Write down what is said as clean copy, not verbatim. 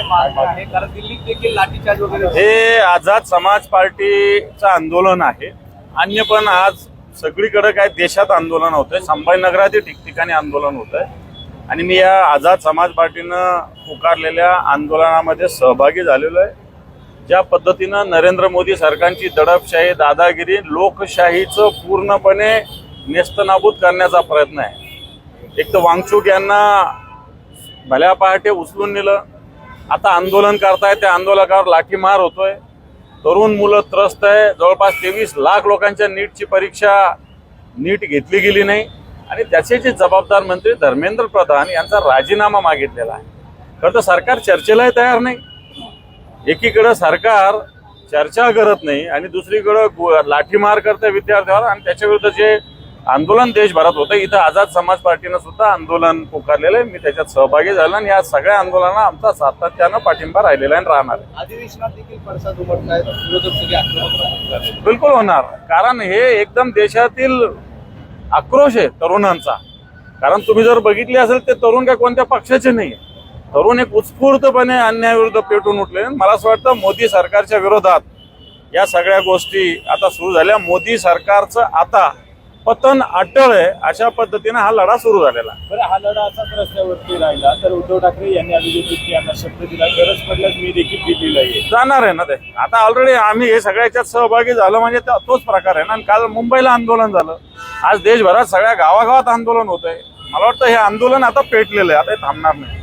मागण्या आहे? कारण दिल्लीत देखील लाठीचार्ज वगैरे हे आझाद समाज पार्टीचं आंदोलन आहे. अन्य पण आज सगळीकडे काय देशात आंदोलन होतंय, संभाजीनगरातही ठिकठिकाणी आंदोलन होत आहे आणि मी या आझाद समाज पार्टीनं पुकारलेल्या आंदोलनामध्ये सहभागी झालेलो आहे. ज्या पद्धतीनं नरेंद्र मोदी सरकारची दडपशाही, दादागिरी, लोकशाहीचं पूर्णपणे नेस्तनाबूत करण्याचा प्रयत्न आहे. एक तर वांगचूक यांना भल्या पहाटे उचलून नेलं, आता आंदोलन करताय, त्या आंदोलकावर लाठीमार होतोय, तरुण मुलं त्रस्त आहे. जवळपास 23 लाख लोकांच्या नीटची परीक्षा नीट घेतली गेली नाही आणि त्याचे जे जबाबदार मंत्री धर्मेंद्र प्रधान यांचा राजीनामा मागितलेला आहे. खरं तर सरकार चर्चेलाही तयार नाही. एकीकडे सरकार चर्चा करत नाही आणि दुसरीकडे लाठीमार करते विद्यार्थ्यावर आणि त्याच्या विरुद्ध जे आंदोलन देशभरात होतं, इथं आझाद समाज पार्टीनं सुद्धा आंदोलन पुकारलेलं आहे. मी त्याच्यात सहभागी झालो आणि या सगळ्या आंदोलनाला आमचा सातत्यानं पाठिंबा राहिलेला आहे आणि राहणार आहे. अधिवेशनात देखील पडसाद उमटलाय, विरोधक सगळे आक्रमक बिलकुल होणार, कारण हे एकदम देशातील आक्रोश आहे तरुणांचा. कारण तुम्ही जर बघितले असेल ते तरुण काय कोणत्या पक्षाचे नाही, तरुण एक उत्स्फूर्तपणे अन्यायाविरुद्ध पेटून उठले. मला असं वाटतं मोदी सरकारच्या विरोधात या सगळ्या गोष्टी आता सुरू झाल्या. मोदी सरकारचं आता पतन अटळ आहे, अशा पद्धतीने हा लढा सुरू झालेला. बरं, हा लढा असाच रस्त्यावरती राहिला तर उद्धव ठाकरे यांनी अभिजित यांना शब्द दिला, गरज पडल्यास मी देखील दिल्लीला येईल. जाणार आहे ना ते. आता ऑलरेडी आम्ही हे सगळ्याच्यात सहभागी झालो म्हणजे तोच प्रकार आहे ना. काल मुंबईला आंदोलन झालं, आज देशभरात सगळ्या गावागावात आंदोलन होत आहे. मला वाटतं हे आंदोलन आता पेटलेलं आहे, आता हे थांबणार नाही.